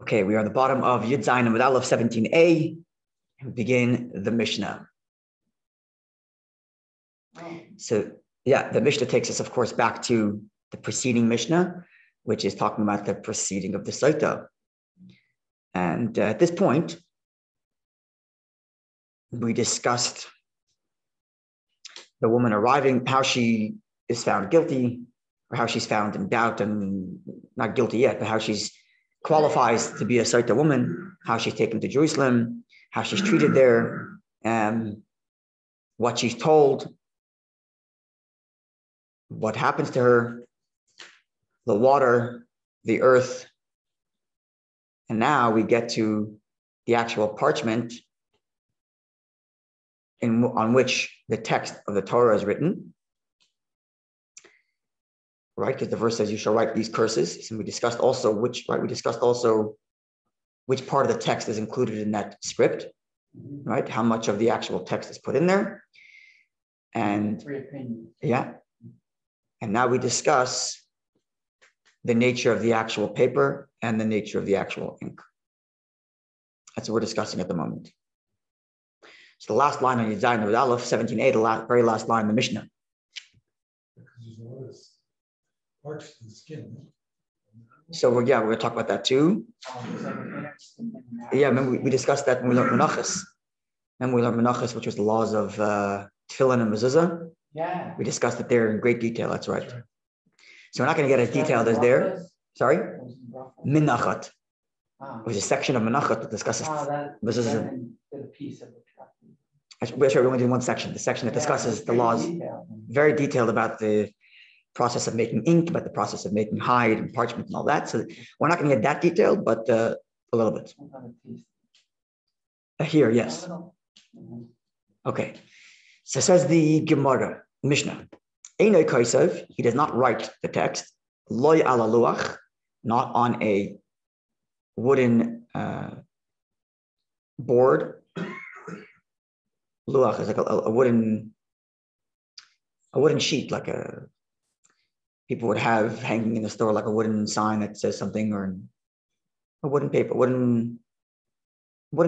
Okay, we are at the bottom of Yud Zayin and with Aleph 17a, and we begin the Mishnah. So, the Mishnah takes us, of course, back to the preceding Mishnah, which is talking about the proceeding of the Sotah. And at this point, we discussed the woman arriving, how she is found guilty, or how she's found in doubt and not guilty yet, but how she's qualifies to be a Sotah woman, how she's taken to Jerusalem, how she's treated there, what she's told, what happens to her, the water, the earth. And now we get to the actual parchment on which the text of the Torah is written. Right, because the verse says you shall write these curses. And we discussed also which part of the text is included in that script, right? How much of the actual text is put in there. And and now we discuss the nature of the actual paper and the nature of the actual ink. That's what we're discussing at the moment. So the last line on Yud Zayin with Aleph 17a, the very last line in the Mishnah. Parts of the skin. So we're going to talk about that too. Remember we discussed that when we learned Menachos. Remember we learned Menachos, which was the laws of Tefillin and Mezuzah. Yeah. We discussed it there in great detail. That's right. So we're not going to get as detailed as there. Sorry? Menachot. It was a section of Menachot that discusses Mezuzah. We're only doing one section. The section that discusses the laws, very detailed about the process of making ink, about the process of making hide and parchment and all that. So we're not going to get that detailed, but a little bit. Here, yes. Okay. So says the Gemara, Mishnah. Einoi Kaisav, he does not write the text. Loy ala luach, not on a wooden board. Luach is like a wooden sheet, like people would have hanging in the store, like a wooden sign that says something, or a wooden paper, wooden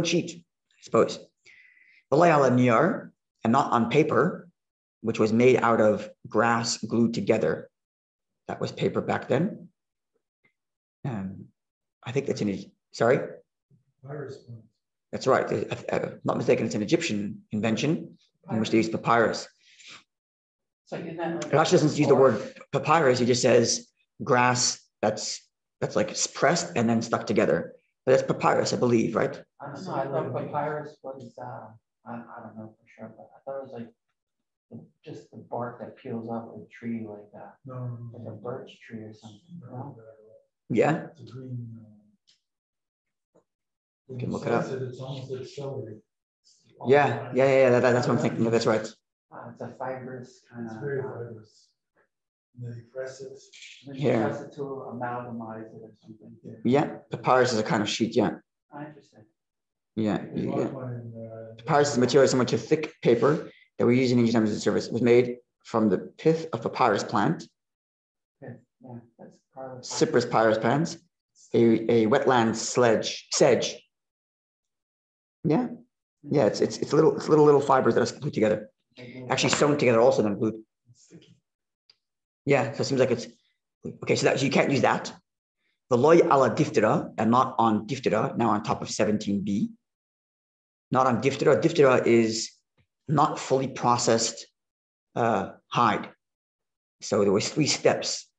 sheet, I suppose. V'lo ala niyar, and not on paper, which was made out of grass glued together. That was paper back then. I think that's sorry? Papyrus. That's right. If I'm not mistaken, it's an Egyptian invention in which they use papyrus. So it actually doesn't use the word papyrus. He just says grass that's like pressed and then stuck together. But that's papyrus, I believe, right? I don't know. I thought papyrus was, I don't know for sure, but I thought it was like just the bark that peels off a tree like that. No. Like a birch tree or something. No? Yeah. It's a green. You can look it up. It's almost like celery. Yeah. That's what I'm thinking. That's right. It's a fibrous kind of. It's very fibrous. And then you press it. And then you press it to amalgamize it or something. Yeah. Papyrus is a kind of sheet. Yeah. Interesting. Yeah. Papyrus is a material similar to thick paper that we use in ancient times as a service. It was made from the pith of papyrus plant. Yeah, that's Cypress papyrus plants. A wetland sedge. Yeah. Yeah. It's little fibers that are glued together. Actually sewn together also, then glued. Yeah, so it seems like it's okay. So you can't use that. The loy ala diftera, and not on diftera, now on top of 17b. Not on diftera. Diftera is not fully processed hide. So there was 3 steps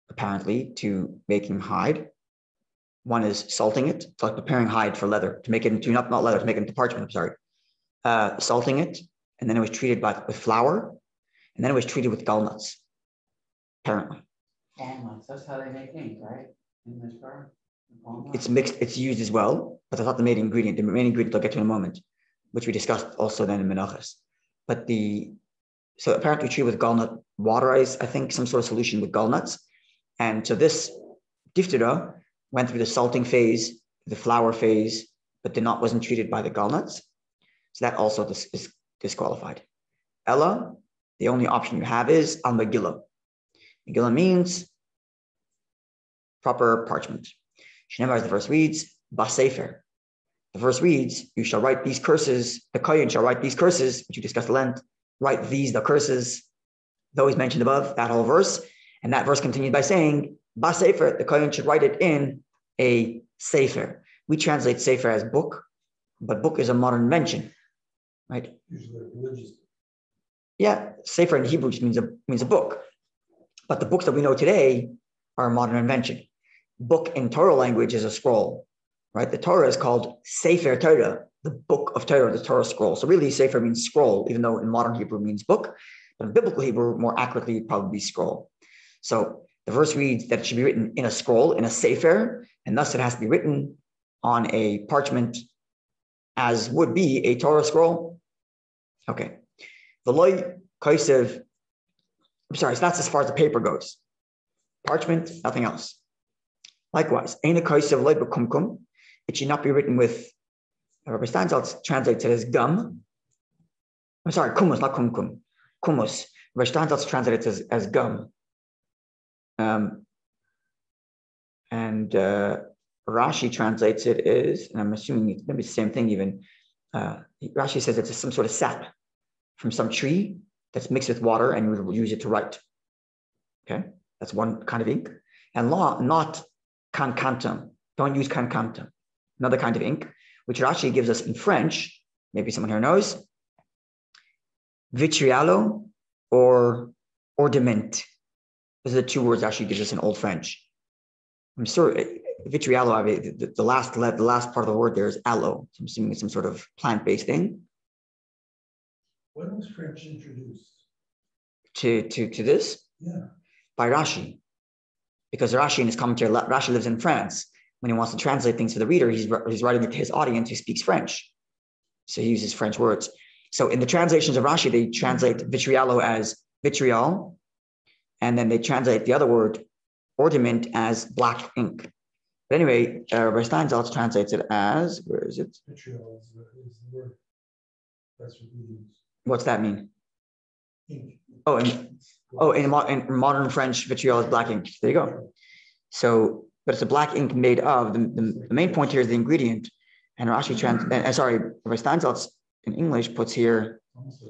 apparently to making hide. One is salting it. It's like preparing hide for leather to make it into not leather, to make it into parchment. I'm sorry. Salting it. And then it was treated with flour, and then it was treated with gallnuts, apparently. Gallnuts, that's how they make ink, right? In this bar? It's mixed, it's used as well, but that's not the main ingredient. The main ingredient I'll get to in a moment, which we discussed also then in Menachos. But so apparently treated with gallnut water, I think, some sort of solution with gallnuts. And so this diphthera went through the salting phase, the flour phase, but wasn't treated by the gallnuts. So that also is disqualified. Ella, the only option you have is al Megillah. Megillah means proper parchment. Shneimar, as the verse reads, Basefer. The verse reads, you shall write these curses, the Kohen shall write these curses, which you discussed at length, write these, the curses, those mentioned above, that whole verse. And that verse continues by saying, Basefer, the Kohen should write it in a Sefer. We translate Sefer as book, but book is a modern invention, right? Usually religious. Yeah, Sefer in Hebrew just means a book. But the books that we know today are a modern invention. Book in Torah language is a scroll, right? The Torah is called Sefer Torah, the book of Torah, the Torah scroll. So really Sefer means scroll, even though in modern Hebrew it means book. But in biblical Hebrew, more accurately, probably scroll. So the verse reads that it should be written in a scroll, in a Sefer, and thus it has to be written on a parchment as would be a Torah scroll. Okay. So that's as far as the paper goes. Parchment, nothing else. Likewise, it should not be written with, Rabbi Steinsaltz translates it as gum. I'm sorry, kumus, not kumkum. Kumus. Rabbi Steinsaltz translates it as gum. And Rashi translates it as, and I'm assuming it's maybe the same thing even. Rashi says it's some sort of sap from some tree that's mixed with water, and you would use it to write. Okay, that's one kind of ink. And not cancantum. Don't use cancantum. Another kind of ink, which Rashi gives us in French. Maybe someone here knows. Vitriolo or ordiment. Those are the two words Rashi gives us in Old French. I'm sure vitriolo. The last part of the word there is aloe. So I'm assuming it's some sort of plant-based thing. When was French introduced? To this? Yeah. By Rashi. Because Rashi in his commentary, Rashi lives in France. When he wants to translate things for the reader, he's writing it to his audience who speaks French. So he uses French words. So in the translations of Rashi, they translate vitriolo as vitriol, and then they translate the other word, ordiment, as black ink. But anyway, Rabbi Steinsaltz translates it as, where is it? Vitriol is the word. That's what we use. What's that mean? Ink. In modern French, vitriol is black ink. There you go. So, but it's a black ink made of, the main point here is the ingredient. And Rashi, Rabbi Steinsaltz in English puts here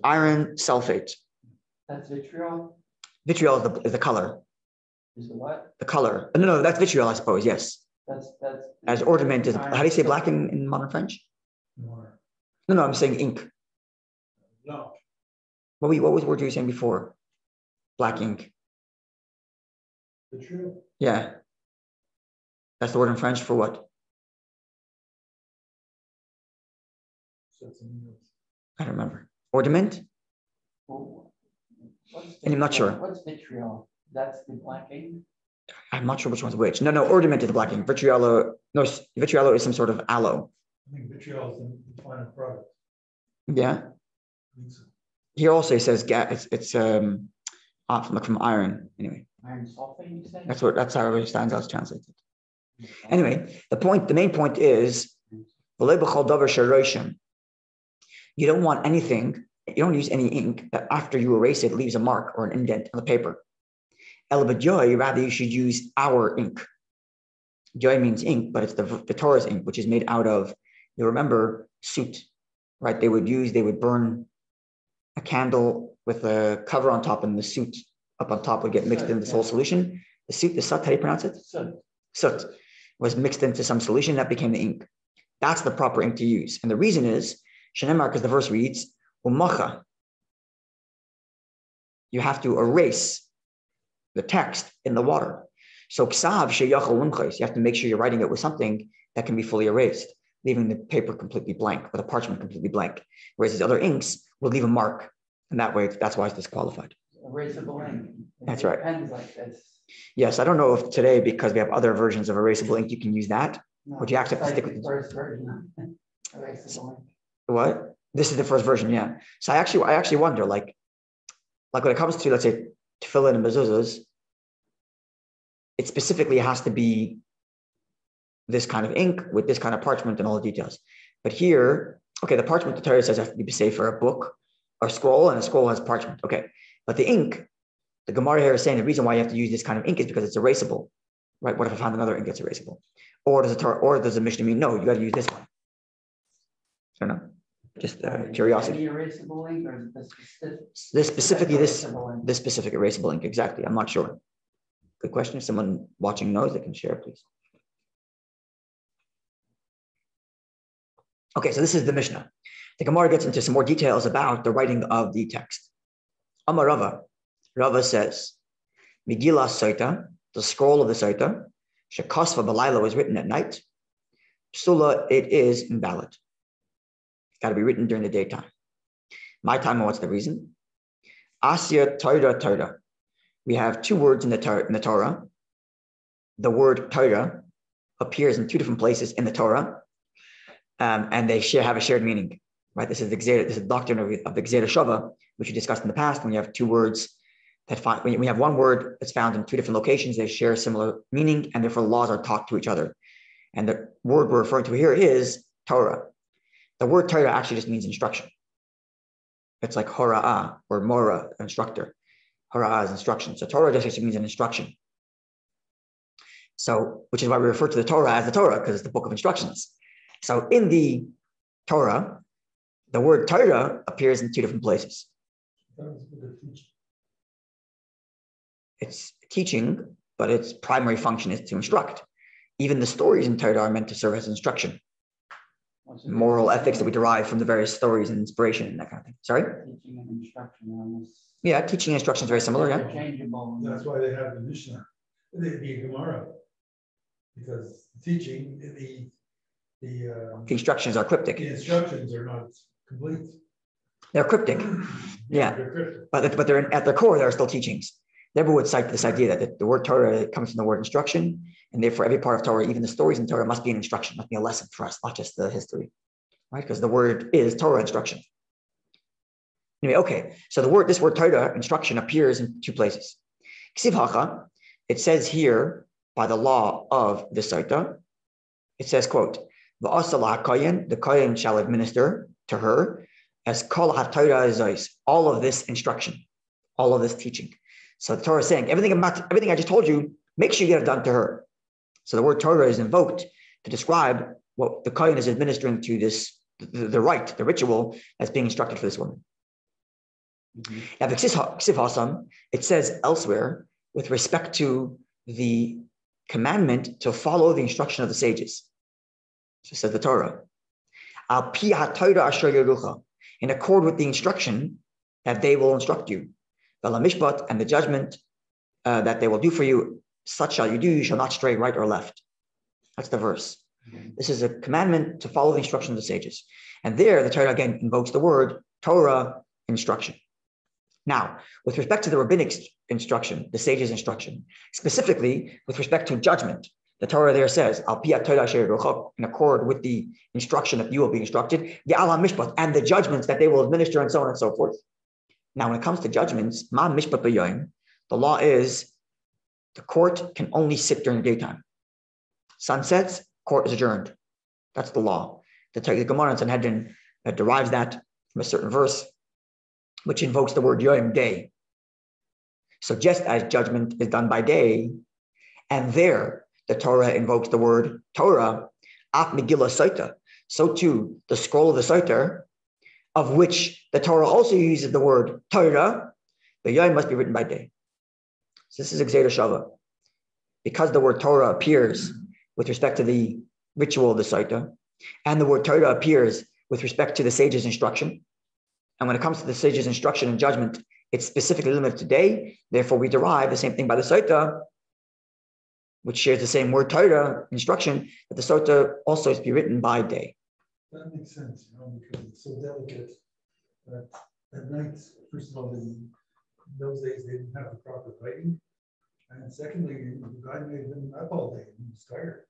iron sulfate. That's vitriol? Vitriol is the color. Is the what? The color. No, that's vitriol, I suppose, yes. That's as ordiment is, how do you say black in modern French? Noir. No, I'm saying ink. No. What was the word you were saying before? Black ink. Vitriol? Yeah. That's the word in French for what? I don't remember. Ordiment? And I'm not sure. What's vitriol? That's the black ink? I'm not sure which one's which. No, ordiment is the black ink. Vitriolo is some sort of aloe. I think vitriol is the final product. Yeah. I think so. He also says it's from iron. Anyway. Iron sulfate, you said? That's how it stands out translated. Anyway, the main point is you don't want anything, you don't use any ink that after you erase it leaves a mark or an indent on the paper. Rather you should use our ink. Joy means ink, but it's the Torah's ink, which is made out of, you remember, soot, right? They would burn a candle with a cover on top, and the soot up on top would get mixed in this whole solution. The soot, the sut, how do you pronounce it? Soot was mixed into some solution that became the ink. That's the proper ink to use. And the reason is, Shenemar, because the verse reads, Umacha. You have to erase the text in the water. So ksav you have to make sure you're writing it with something that can be fully erased, leaving the paper completely blank, or the parchment completely blank. Whereas these other inks will leave a mark, and that's why it's disqualified. Erasable ink. That's right. Pens like this. Yes, I don't know if today, because we have other versions of erasable ink, you can use that. No, Would you actually have to stick with the first version? Erasable ink. What? This is the first version, yeah. So I actually wonder, like when it comes to, let's say, tefillin and mezuzahs, it specifically has to be this kind of ink with this kind of parchment and all the details. But here, okay, the parchment, the Torah says has to be safer, a book, or a scroll, and a scroll has parchment. Okay, but the ink, the Gemara here is saying the reason why you have to use this kind of ink is because it's erasable. right? What if I found another ink that's erasable? Or does the Mishnah mean, no, you got to use this one? I don't know. Just curiosity. Any erasable ink or is This specific erasable ink, exactly. I'm not sure. Good question. If someone watching knows, they can share, please. Okay, so this is the Mishnah. The Gemara gets into some more details about the writing of the text. Amar Rava. Rava says, Megillah Sotah, the scroll of the Sotah, Shekasva Balayla was written at night. Psula, it is invalid. It's got to be written during the daytime. My time, what's the reason? Asya Torah. We have two words in the Torah. The word Torah appears in two different places in the Torah, and they have a shared meaning. Right? This is the doctrine of the Gzera Shava, which we discussed in the past. When you have two words when you have one word that's found in two different locations, they share a similar meaning, and therefore laws are taught to each other. And the word we're referring to here is Torah. The word Torah actually just means instruction. It's like hora'ah or mora, instructor. Hora'ah is instruction. So Torah just means an instruction. So, which is why we refer to the Torah as the Torah, because it's the book of instructions. So in the Torah, the word Torah appears in two different places. It's teaching, but its primary function is to instruct. Even the stories in Torah are meant to serve as instruction. Moral ethics that we derive from the various stories and inspiration and that kind of thing. Sorry? Teaching and instruction. Yeah, teaching and instruction is very similar. Yeah. That's why they have the Mishnah, the Gemara, because teaching, the instructions are cryptic. The instructions are not complete. They're cryptic. Yeah. They're cryptic. But they're at their core, there are still teachings. They would cite this idea that the word Torah comes from the word instruction, and therefore every part of Torah, even the stories in Torah, must be an instruction, must be a lesson for us, not just the history, right? Because the word is Torah instruction. Anyway, okay, so this word Torah instruction appears in two places. Ksiv hacha, it says here by the law of the Sotah, it says, quote, "V'asala hakayin, the kohen shall administer to her as kol haTorah is all of this instruction, all of this teaching." So the Torah is saying, everything I just told you, make sure you get it done to her. So the word Torah is invoked to describe what the kohen is administering to this, the rite, the ritual that's being instructed for this woman. Now, the Ksiv Hasam, it says elsewhere, with respect to the commandment to follow the instruction of the sages. So says the Torah. Al pi haTorah asher yerucha, in accord with the instruction that they will instruct you. Mishpat, and the judgment that they will do for you, such shall you do, you shall not stray right or left. That's the verse. This is a commandment to follow the instruction of the sages. And there, the Torah again invokes the word Torah instruction. Now, with respect to the rabbinic instruction, the sages' instruction, specifically with respect to judgment, the Torah there says, Al pi haTorah asher yerucha, in accord with the instruction that you will be instructed, Mishpat, and the judgments that they will administer, and so on and so forth. Now, when it comes to judgments, ma mishpat b'yoyim, the law is the court can only sit during the daytime. Sun sets, court is adjourned. That's the law. The Gemara in Sanhedrin derives that from a certain verse, which invokes the word yoyim, day. So just as judgment is done by day, and there the Torah invokes the word Torah, af Megillah Sotah, so too the scroll of the Sotah, of which the Torah also uses the word Torah, the Yom must be written by day. So this is a Gzera Shava. Because the word Torah appears with respect to the ritual of the Sotah, and the word Torah appears with respect to the sage's instruction, and when it comes to the sage's instruction and judgment, it's specifically limited to day, therefore we derive the same thing by the Sotah, which shares the same word Torah instruction, that the Sotah also is to be written by day. That makes sense, because it's so delicate that at night, first of all, in those days, they didn't have the proper writing. And secondly, the guy may have been up all day and he was tired.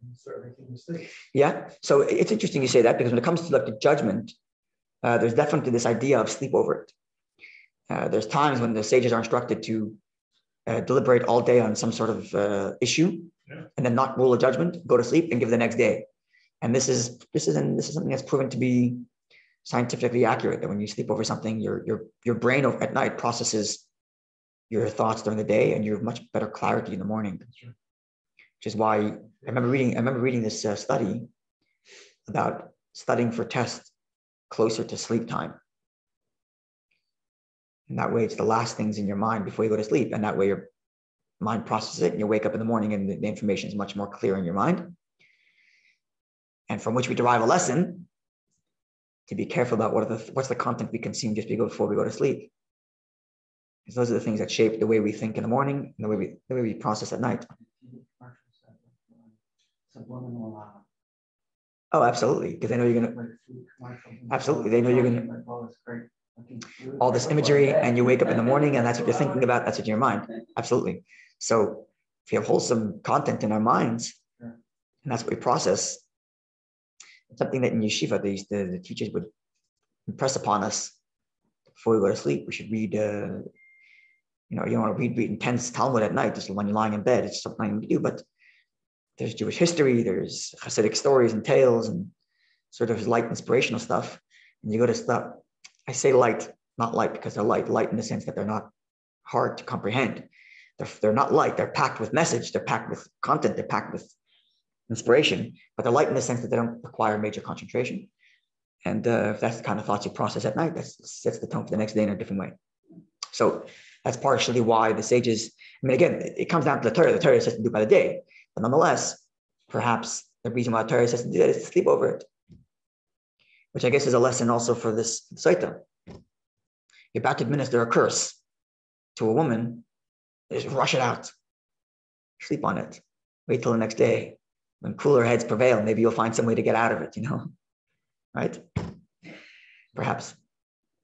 And start making mistakes. Yeah, so it's interesting you say that, because when it comes to the judgment, there's definitely this idea of sleep over it. There's times when the sages are instructed to deliberate all day on some sort of issue, and then not rule a judgment, go to sleep, and give the next day. And this is something that's proven to be scientifically accurate. That when you sleep over something, your brain at night processes your thoughts during the day, and you have much better clarity in the morning. is why I remember reading this study about studying for tests closer to sleep time. And that way it's the last things in your mind before you go to sleep. And that way your mind processes it and you wake up in the morning and the information is much more clear in your mind. And from which we derive a lesson to be careful about what's the content we consume just before we go to sleep. Because those are the things that shape the way we think in the morning and the way we process at night. Oh, absolutely. Because they know you're going to, absolutely. They know you're going to, all this imagery and you wake up in the morning and that's what you're thinking about. That's what's in your mind. Absolutely. So if you have wholesome content in our minds and that's what we process, it's something that in yeshiva, the teachers would impress upon us before we go to sleep. We should read, you don't want to read intense Talmud at night, just when you're lying in bed. It's something you do, but there's Jewish history, there's Hasidic stories and tales and sort of light inspirational stuff. And you go to stuff, I say light, not light because they're light in the sense that they're not hard to comprehend. They're not light, they're packed with message, they're packed with content, they're packed with inspiration, but they're light in the sense that they don't require major concentration. And if that's the kind of thoughts you process at night, that sets the tone for the next day in a different way. So that's partially why the sages, I mean, again, it comes down to the Torah says to do by the day, but nonetheless, perhaps the reason why the Torah says to do that is to sleep over it, which I guess is a lesson also for this Sotah. You're about to administer a curse to a woman, just rush it out, sleep on it, wait till the next day. When cooler heads prevail, maybe you'll find some way to get out of it, right? Perhaps.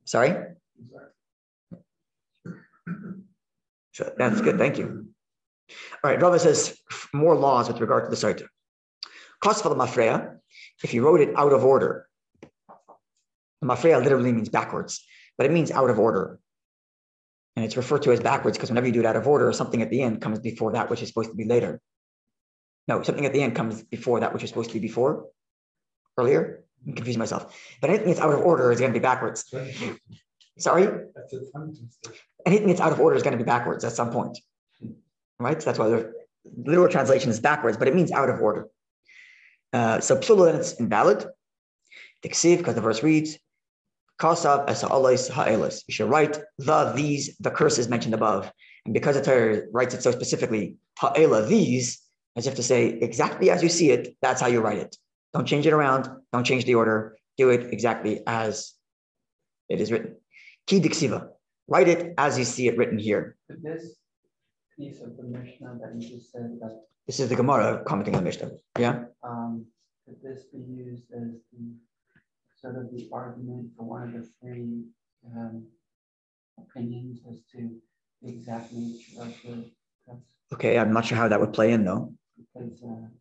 Sorry? So that's good, thank you. All right, Rabbi says more laws with regard to the Sotah. Kosfa mafreya, if you wrote it out of order. Mafreya literally means backwards, but it means out of order. And it's referred to as backwards because whenever you do it out of order, something at the end comes before that which is supposed to be later. No, something at the end comes before that which is supposed to be before, earlier. I'm confusing myself. But anything that's out of order is going to be backwards. Sorry? Anything that's out of order is going to be backwards at some point. Right? So that's why the literal translation is backwards, but it means out of order. So psula, then it's invalid. Tiksiv, because the verse reads, Kasav esa alais ha'elis. You should write the curses mentioned above. And because the Torah writes it so specifically, ha'ela, these, as if to say, exactly as you see it, that's how you write it. Don't change it around. Don't change the order. Do it exactly as it is written. Ki diksiva. Write it as you see it written here. This piece of the Mishnah that you just said, that this is the Gemara commenting on the Mishnah. Yeah? Could this be used as the sort of the argument for one of the three opinions as to the exact nature of the text? Okay, I'm not sure how that would play in though.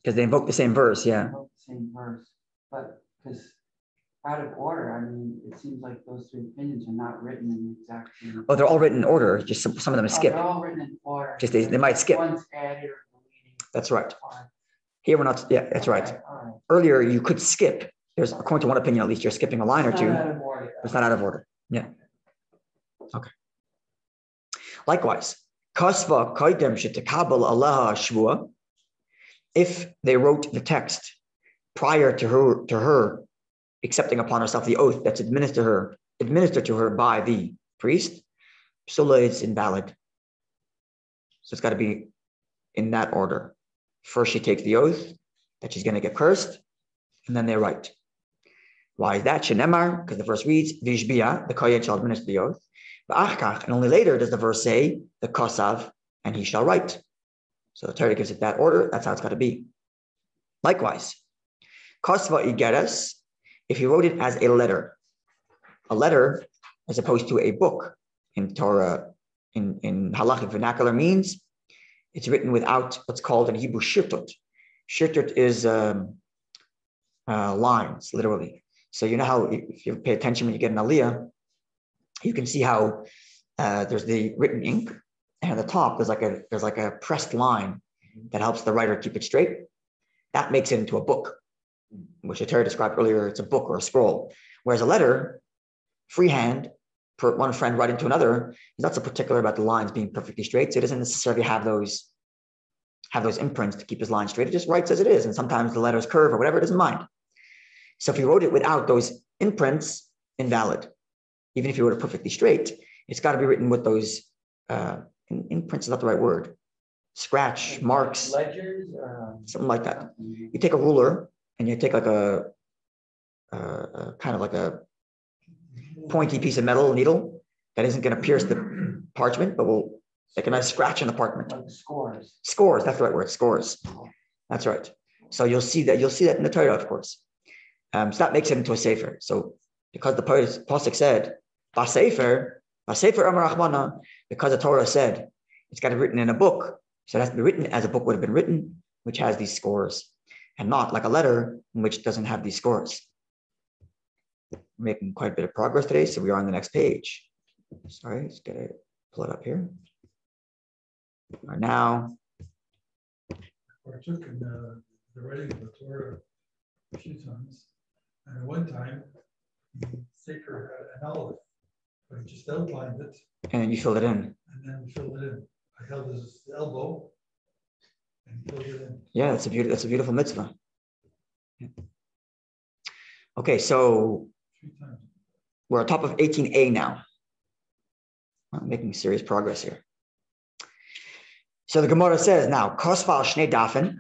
Because they invoke the same verse, yeah. Invoke the same verse, but because out of order, I mean, it seems like those three opinions are not written in the exact same. Oh, they're all written in order. Just some of them skip. They're all written in order. Just they might skip. One's added or deleting. That's right. Here we're not. Yeah, that's right. All right. Earlier you could skip. There's, according to one opinion at least, you're skipping a line or two. It's not out of order. Yeah. Okay. Likewise, kasva kaidem shetekabel Allah shvua. If they wrote the text prior to her accepting upon herself the oath that's administered to her by the priest, psula is invalid. So it's got to be in that order. First, she takes the oath that she's going to get cursed, and then they write. Why is that? Shenemar, because the verse reads, Vishbia, the kohen shall administer the oath. And only later does the verse say, the kosav, and he shall write. So the Torah gives it that order. That's how it's got to be. Likewise, kosva igeres, if you wrote it as a letter as opposed to a book in Torah, in halachic vernacular means it's written without what's called in Hebrew shirtut. Shirtut is lines, literally. So you know how if you pay attention when you get an aliyah, you can see how there's the written ink, and at the top there's like a pressed line that helps the writer keep it straight. That makes it into a book, which the Torah described earlier. It's a book or a scroll. Whereas a letter, freehand, per one friend writing to another, is not so particular about the lines being perfectly straight. So it doesn't necessarily have those have those imprints to keep his line straight. It just writes as it is. And sometimes the letters curve or whatever, it doesn't mind. So if he wrote it without those imprints, invalid. Even if he wrote it perfectly straight, it's got to be written with those imprints is not the right word. Scratch, marks, ledgers, something like that. You take a ruler and you take like a kind of like a pointy piece of metal needle that isn't going to pierce the parchment, but will make a nice scratch in the parchment. like scores. Scores, that's the right word, scores. That's right. So you'll see that in the Torah, of course. So that makes it into a sefer. So because the pasuk said, Basefer Amar Achmana, because the Torah said it's got to be written in a book, so it has to be written as a book would have been written, which has these scores, and not like a letter which doesn't have these scores. We're making quite a bit of progress today, so we are on the next page. Sorry, let's get it, pull it up here. Right now. I took in the writing of the Torah a few times, and at one time, the Sefer had an aleph, but he just outlined it. And then you filled it in. And then we filled it in. I held his elbow and filled it in. Yeah, that's a beautiful mitzvah. Yeah. Okay, so we're on top of 18a now. I'm making serious progress here. So the Gemara says now, Kosval Shnei Dafen,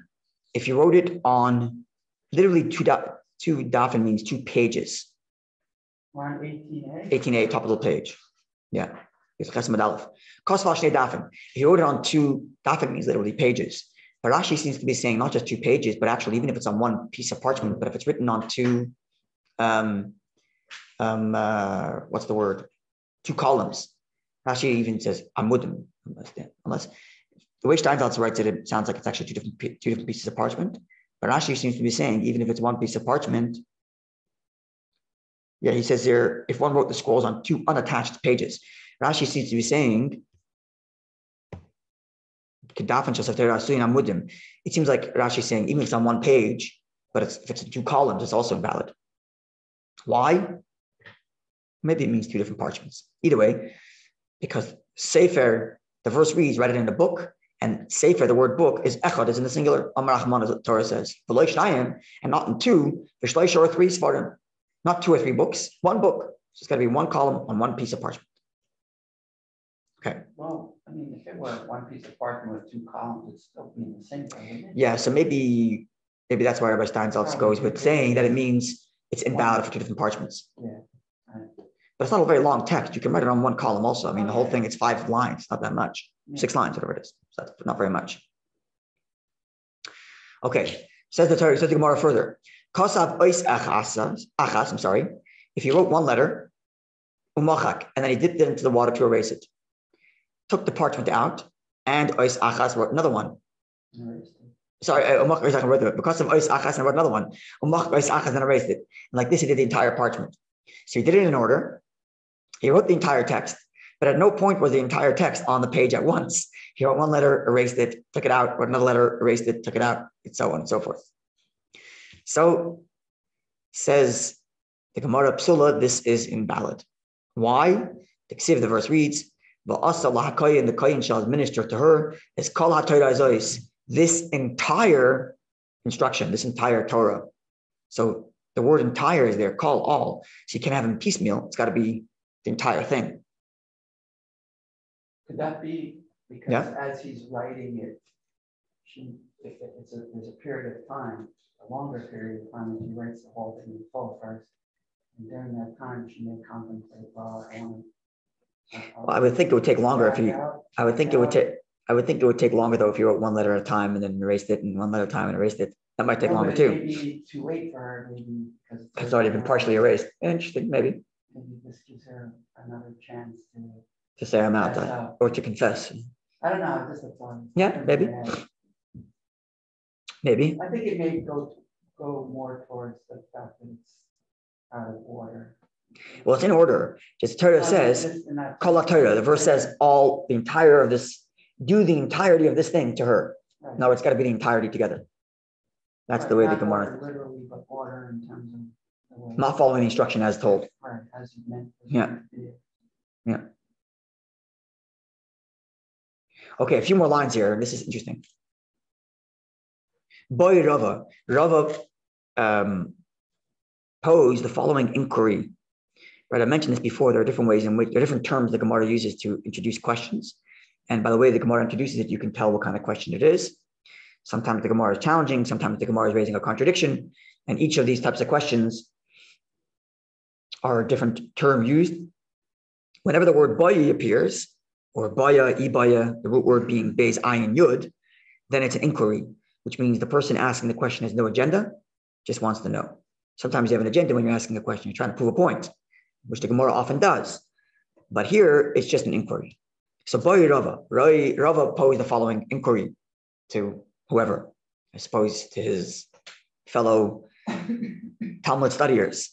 if you wrote it on literally two dafen means 2 pages. We're on 18a? 18a, top of the page. Yeah. It's Chesed Aleph. Kosval Shnei Dafen. If you wrote it on 2 dafen means literally pages. But Rashi seems to be saying not just 2 pages, but actually even if it's on 1 piece of parchment, but if it's written on 2, what's the word? 2 columns. Rashi even says amudim, unless the way Steinsaltz writes it, it sounds like it's actually two different pieces of parchment. But Rashi seems to be saying, even if it's 1 piece of parchment, yeah, he says there, if one wrote the scrolls on 2 unattached pages, Rashi seems to be saying, it seems like Rashi is saying, even if it's on 1 page, but if it's in 2 columns, it's also invalid. Why? Maybe it means 2 different parchments. Either way, because Sefer, the verse reads, write it in a book, and Sefer, the word book, is echad, is in the singular. Amar Achman, as the Torah says. And not in 2, v'shleish or 3 svarim. Not 2 or 3 books, 1 book. So it's got to be 1 column on 1 piece of parchment. Okay. Well, I mean, if it were 1 piece of parchment with 2 columns, it'd still be in the same way, wouldn't it? Yeah, so maybe that's why Rabbi Steinsaltz goes with saying that it means it's invalid for 2 different parchments. Yeah. Right. But it's not a very long text. You can write it on 1 column also. I mean, the whole thing, it's 5 lines, not that much. 6 lines, whatever it is. So that's not very much. Okay, says the Torah, says the Gemara further. Kosav ois achas, I'm sorry. If you wrote 1 letter, umachak, and then he dipped it into the water to erase it, took the parchment out, and ois achas wrote another one. Sorry, because of ois achas and wrote another one. Umach ois achas and erased it. And like this, he did the entire parchment. So he did it in order. He wrote the entire text, but at no point was the entire text on the page at once. He wrote 1 letter, erased it, took it out, wrote another letter, erased it, took it out, and so on and so forth. So says the Gemara Psula, this is invalid. Why? The Ksiv, the verse reads, Va'asa lahakoyin, and the koyin shall administer to her, is kol haTorah zois, this entire instruction, this entire Torah. So the word entire is there, call all. So you can't have them piecemeal. It's got to be the entire thing. Could that be because as he's writing it, there's a period of time, a longer period of time, that he writes the whole thing in full first, and during that time she may contemplate, well, I would think it would take longer if you. I would think it would take longer though if you wrote 1 letter at a time and then erased it, and 1 letter at a time and erased it. That might take longer too. Maybe too late for her, maybe because it's already been partially erased. Interesting, maybe. Maybe this gives her another chance to say I'm out, or to confess. I don't know. Just a thought. Yeah, maybe. Maybe. I think it may go more towards the fact that it's out of order. Well, it's in order. Just Torah says, Kol Torah. The verse says the entire of this, do the entirety of this thing to her. Right. No, it's got to be the entirety together. That's the way the Gemara. Literally, but order in terms of the way. Not following the instruction as told. Right, as you meant. Yeah. Okay, a few more lines here. This is interesting. Boy Rava. Rava posed the following inquiry. Right, I mentioned this before. There are different ways in which there are different terms the Gemara uses to introduce questions. And by the way the Gemara introduces it, you can tell what kind of question it is. Sometimes the Gemara is challenging. Sometimes the Gemara is raising a contradiction. And each of these types of questions are a different term used. Whenever the word baya appears, or baya, ibaya, the root word being beis, ayin, yud, then it's an inquiry, which means the person asking the question has no agenda, just wants to know. Sometimes you have an agenda when you're asking a question. You're trying to prove a point, which the Gemara often does. But here, it's just an inquiry. So baya Rava posed the following inquiry to whoever, I suppose to his fellow Talmud studiers.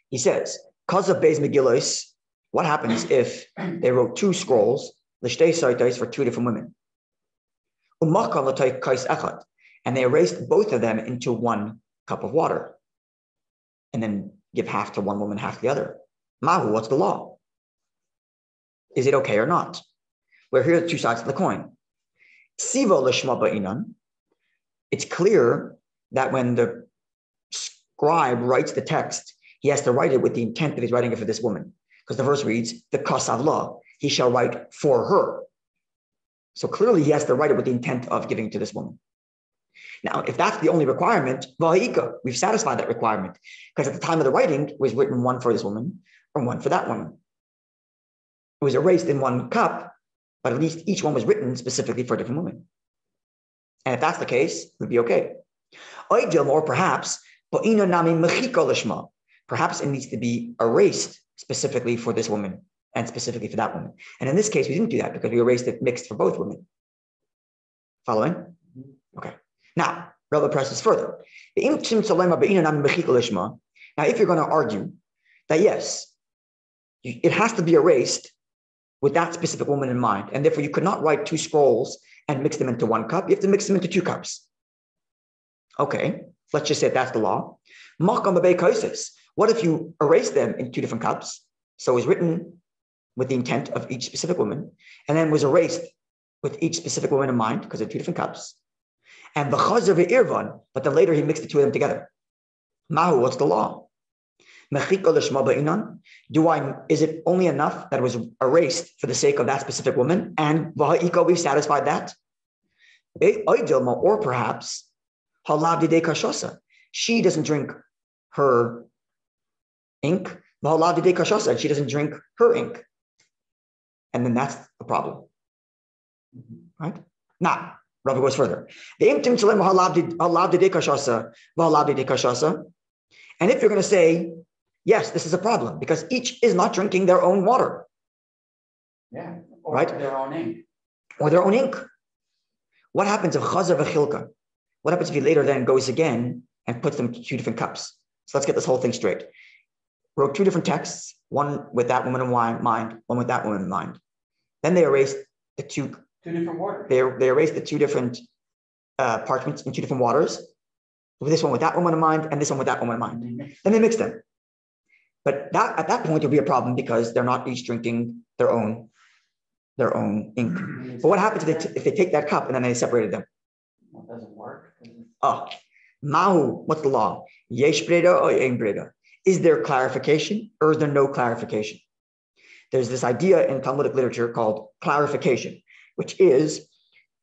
He says, because of Beis Megillos, what happens if they wrote two scrolls, l'shtei saitais, for two different women? And they erased both of them into one cup of water, and then give half to one woman, half to the other. Mahu, what's the law? Is it okay or not? Well, here are the two sides of the coin. Sivo l'shma ba'inan. It's clear that when the scribe writes the text, he has to write it with the intent that he's writing it for this woman. Because the verse reads, the kasav law, he shall write for her. So clearly he has to write it with the intent of giving it to this woman. Now, if that's the only requirement, we've satisfied that requirement. Because at the time of the writing, it was written one for this woman or one for that woman. It was erased in one cup, but at least each one was written specifically for a different woman. And if that's the case, it would be okay. Or perhaps it needs to be erased specifically for this woman and specifically for that woman. And in this case, we didn't do that because we erased it mixed for both women. Following? Okay. Now, Rabbi presses further. Now, if you're going to argue that yes, it has to be erased with that specific woman in mind, and therefore you could not write two scrolls and mix them into one cup, you have to mix them into two cups. Okay, let's just say that's the law. What if you erase them in two different cups? So it was written with the intent of each specific woman, and then was erased with each specific woman in mind because they're two different cups. And the chazer ve'irvan, but then later he mixed the two of them together. Mahu, what's the law? Is it only enough that it was erased for the sake of that specific woman? And we've satisfied that? Or perhaps she doesn't drink her ink, and she doesn't drink her ink. And then that's the problem. Right? Now, Rabbi goes further. And if you're going to say, yes, this is a problem because each is not drinking their own water. Yeah. Or right? their own ink. Or their own ink. What happens if chazer v'chilka? What happens if he later then goes again and puts them into two different cups? So let's get this whole thing straight. Wrote two different texts, one with that woman in mind, one with that woman in mind. Then they erased the two different waters. They erased the two different parchments in two different waters. This one with that woman in mind and this one with that woman in mind. Then they mixed them. But at that point, there'll be a problem because they're not each drinking their own ink. But what happens if they take that cup and then they separated them? Well, it doesn't work. Mahu, what's the law? Yesh breda or ein breda? Is there clarification or is there no clarification? There's this idea in Talmudic literature called clarification, which is,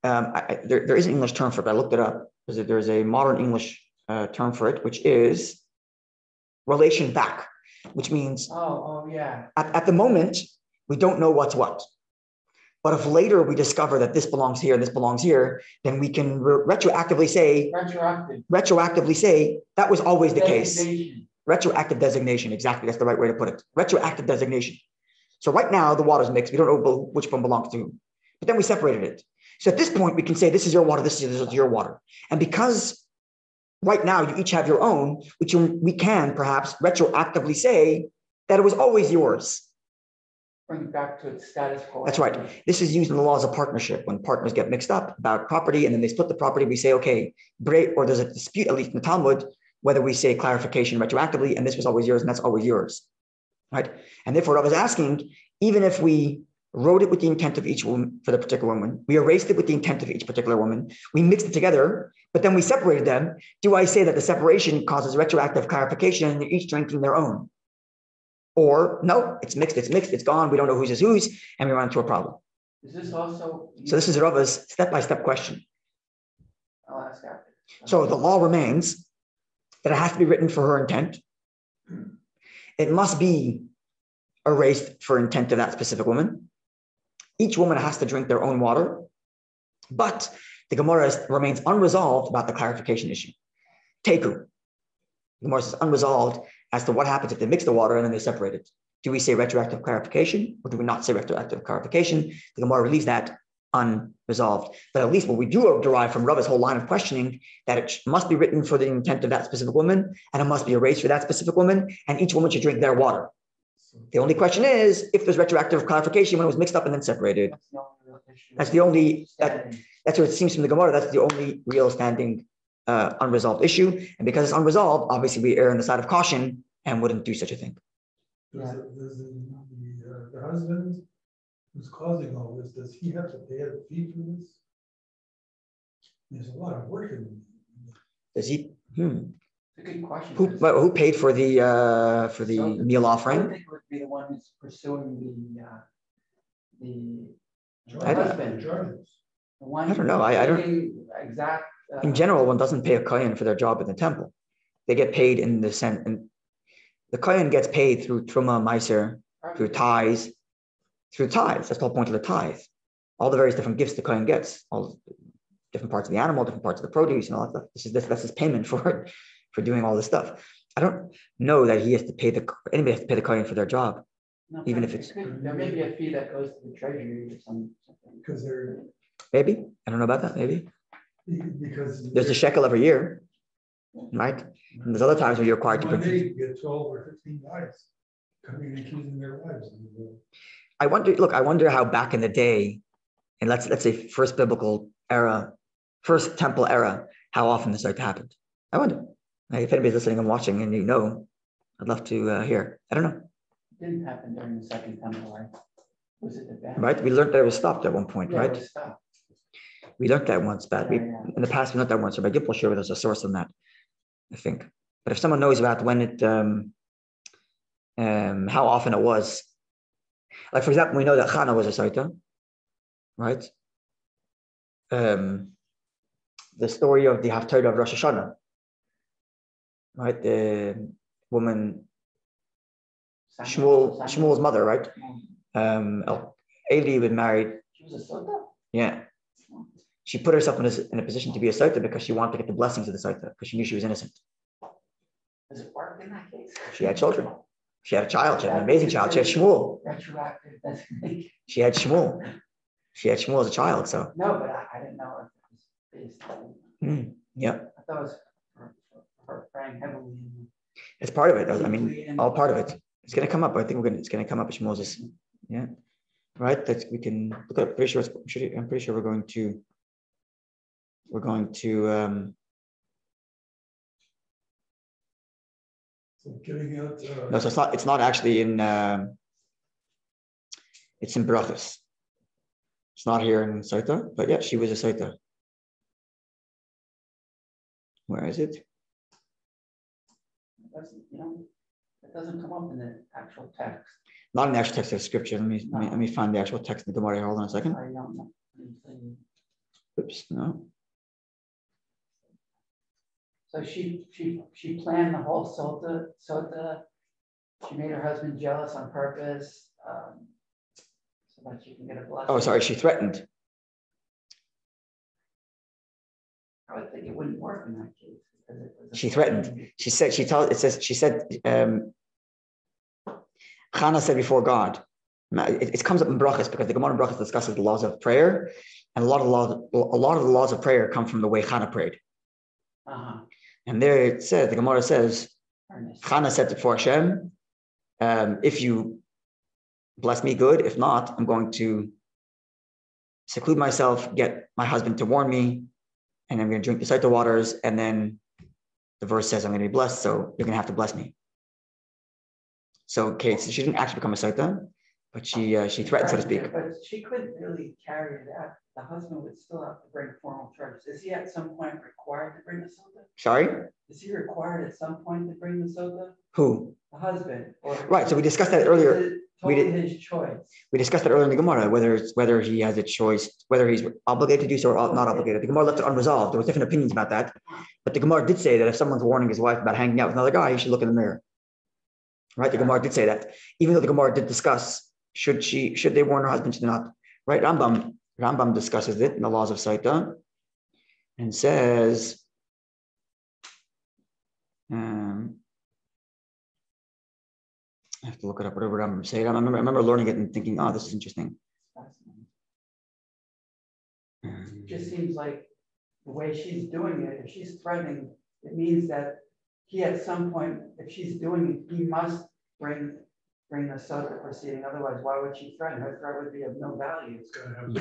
there is an English term for it, but I looked it up. There's a modern English term for it, which is relation back, which means at the moment, we don't know what's what. But if later we discover that this belongs here and this belongs here, then we can retroactively say that was always the case. Retroactive designation, exactly. That's the right way to put it. Retroactive designation. So right now, the water's mixed. We don't know which one belongs to whom. But then we separated it. So at this point, we can say, this is your water, this is your water. And because right now you each have your own, we can perhaps retroactively say that it was always yours. Bring it back to its status quo. That's right. This is used in the laws of partnership. When partners get mixed up about property and then they split the property, we say, okay, or there's a dispute, at least in the Talmud, whether we say clarification retroactively, and this was always yours and that's always yours, right? And therefore, I was asking, even if we wrote it with the intent of each woman for the particular woman, we erased it with the intent of each particular woman, we mixed it together, but then we separated them. Do I say that the separation causes retroactive clarification and they're each drinking their own? Or no, it's mixed, it's gone. We don't know whose is whose, and we run into a problem. Is this also? So this is Rava's step-by-step question. I'll ask after. So the law remains that it has to be written for her intent. It must be erased for intent of that specific woman. Each woman has to drink their own water, but the Gemara remains unresolved about the clarification issue. Teku. The Gemara is unresolved as to what happens if they mix the water and then they separate it. Do we say retroactive clarification or do we not say retroactive clarification? The Gemara leaves that unresolved. But at least what we do derive from Rava's whole line of questioning, that it must be written for the intent of that specific woman, and it must be erased for that specific woman, and each woman should drink their water. The only question is if there's retroactive clarification when it was mixed up and then separated. That's the only, that's what it seems from the Gemara, that's the only real standing unresolved issue. And because it's unresolved, obviously we err on the side of caution and wouldn't do such a thing. Does the husband who's causing all this, does he have to pay a fee for this? There's a lot of work in it. Does he? It's a good question. Who paid for the meal offering? I think it would be the one who's pursuing the I don't- husband. The one I don't know. I don't. Exact. In general, one doesn't pay a kohen for their job in the temple. They get paid in the sense, and the kohen gets paid through truma, meiser, through tithes. Through tithes. That's the whole point of the tithe. All the various different gifts the kohen gets, all different parts of the animal, different parts of the produce, and all that stuff. That's his payment for doing all this stuff. I don't know that he has to pay anybody has to pay the kohen for their job, No, even if it's there may be a fee that goes to the treasury or something. Because they're maybe. I don't know about that. Maybe because there's a shekel every year, right? And there's other times when you're required to one bring. day you get 12 or 15 guys coming and accusing their wives. I wonder how back in the day, and let's say first biblical era, first temple era, how often this happened. I wonder. If anybody's listening and watching and you know, I'd love to hear. I don't know. It didn't happen during the second temple, right? Was it the bad? Right? We learned that it was stopped at one point, Yeah, right? it was stopped. We learned that once, but Yeah. in the past we learned that once. So Rabbi will share with us a source on that, I think. But if someone knows about when it, how often it was, like for example, we know that Chana was a Sotah, right? The story of the Haftarah of Rosh Hashanah, right? The woman, Shmuel's mother, right? Eli was married. She was a Sotah? Yeah. She put herself in a position to be a Sotah because she wanted to get the blessings of the Sotah because she knew she was innocent. Does it work in that case? She had children. She had a child. She had an amazing child. She had Shmuel. Retroactive. She had Shmuel. She had Shmuel as a child. So No, but I didn't know if it was based on. yeah, I thought it was for praying heavily. it's part of it. I mean, all part of it. It's going to come up. I think it's going to come up as Moses. Yeah, right. That we can look at. I'm pretty sure we're going to. So giving out. No, so it's not actually in. It's in Brachos. It's not here in Sotah, but yeah, she was a Sotah. Where is it? It doesn't come up in the actual text. Not in the actual text of scripture. Let me find the actual text in the Gemara. Hold on a second. I don't know. Oops, no. So she planned the whole Sotah. She made her husband jealous on purpose, so that she can get a blessing. Oh, sorry, she threatened. I would think it wouldn't work in that case. Because it was She threatened. She said, Chana said before God. It comes up in Brachos because the Gemara in Brachos discusses the laws of prayer, and a lot of the laws of prayer come from the way Chana prayed. Uh-huh. And there it says, the Gemara says, Chana said before Hashem, if you bless me, good. If not, I'm going to seclude myself, get my husband to warn me, and I'm going to drink the Sotah waters. And then the verse says I'm going to be blessed, so you're going to have to bless me. So, okay, so she didn't actually become a Sotah, but she threatened, so to speak. But she couldn't really carry it out. The husband would still have to bring formal charges. Is he at some point required to bring the sotah? Sorry? Is he required at some point to bring the sotah? Who? The husband. Or right. So we discussed that earlier. His choice. We discussed that earlier in the Gemara, whether he has a choice, whether he's obligated to do so or not obligated. The Gemara left it unresolved. There was different opinions about that. But the Gemara did say that if someone's warning his wife about hanging out with another guy, he should look in the mirror. Right? The Gemara did say that. Even though the Gemara did discuss should they warn her husband, should they not? Right? Rambam discusses it in the laws of Sotah and says, I have to look it up, whatever Rambam said. I remember learning it and thinking, oh, this is interesting. It just seems like the way she's doing it, if she's threatening, it means that he at some point, if she's doing it, he must bring the sotah proceeding. Otherwise, why would she threaten? Her threat would be of no value. So, hold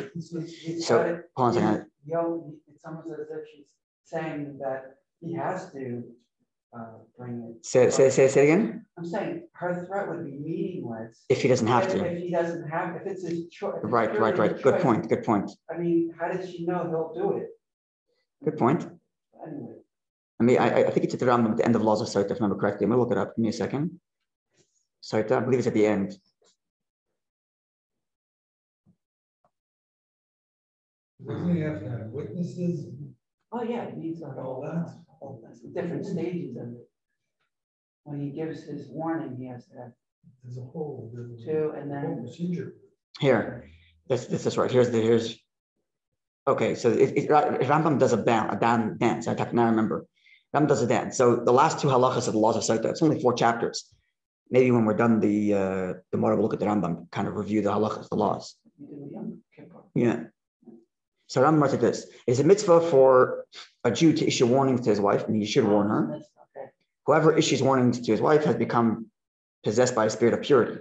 on a second. It's almost as if she's saying that he has to bring it. Say it again. I'm saying her threat would be meaningless if he doesn't have to. If he doesn't have, if it's his choice. Right. Good point. I mean, how does she know he'll do it? Good point. Anyway. I mean, I think it's at the Rambam at the end of Laws of Sotah, if I remember correctly. I'm gonna look it up. Give me a second. Sotah, I believe it's at the end. Doesn't he have to have witnesses? Oh yeah, it needs all that. Different stages of it. When he gives his warning, he has to have two, and then procedure. Here, this is right. Here's. Okay, so Rambam does a dance. I now remember. Rambam does a dance. So the last two halachas of the laws of Sotah, it's only 4 chapters. Maybe when we're done the more we'll look at the Rambam, kind of review the halachas, the laws. Yeah. So Rambam writes like this: it is a mitzvah for a Jew to issue warnings to his wife, and he should warn her. Whoever issues warnings to his wife has become possessed by a spirit of purity.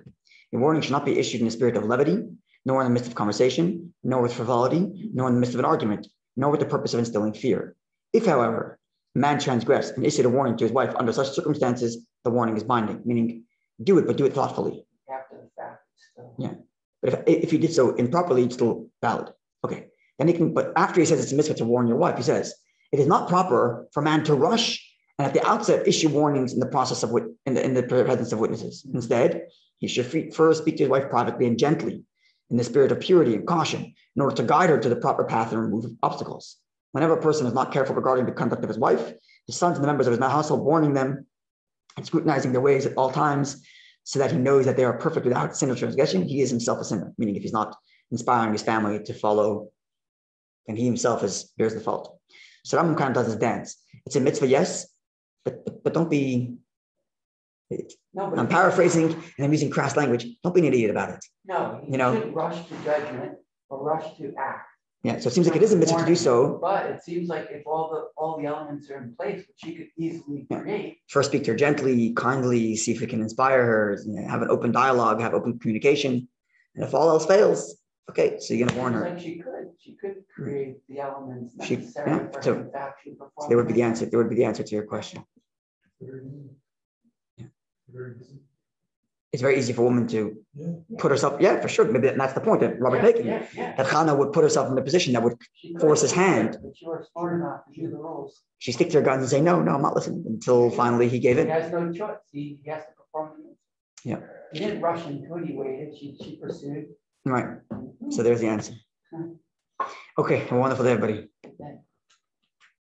A warning should not be issued in a spirit of levity, nor in the midst of conversation, nor with frivolity, nor in the midst of an argument, nor with the purpose of instilling fear. If, however, a man transgressed and issued a warning to his wife under such circumstances, the warning is binding, meaning do it, but do it thoughtfully. After the fact. Yeah. But if he did so improperly, it's still valid. Okay. Then he can, but after he says it's a mitzvah to warn your wife, he says, it is not proper for a man to rush and at the outset issue warnings in the process of in the presence of witnesses. Instead, he should first speak to his wife privately and gently in the spirit of purity and caution in order to guide her to the proper path and remove obstacles. Whenever a person is not careful regarding the conduct of his wife, his sons and the members of his household, warning them and scrutinizing their ways at all times so that he knows that they are perfect without sin or transgression, he is himself a sinner, meaning if he's not inspiring his family to follow, then he himself bears the fault. So Rambam kind of does his dance. It's a mitzvah, yes, but don't be, I'm paraphrasing and I'm using crass language. Don't be an idiot about it. No, you shouldn't rush to judgment or rush to act. Yeah, so it seems like it is a mitzvah to do so. But it seems like if all the elements are in place, which she could easily create. First, speak to her gently, kindly, see if it can inspire her, have an open dialogue, have open communication. And if all else fails, okay, so you're going to warn her. Like she could create the elements necessary for her to actually perform. So there would be the answer. There would be the answer to your question. It's very easy for a woman to put herself, for sure. Maybe that's the point that Robert making. That Chana would put herself in a position that would force his hand. But you are smart enough to do the rules. She stick to her guns and say, no, I'm not listening, until finally he gave in. He has no choice. He has to perform the rules. Yeah. He didn't rush into it. He waited. She pursued. Right. So there's the answer. Okay. Well, wonderful day, everybody.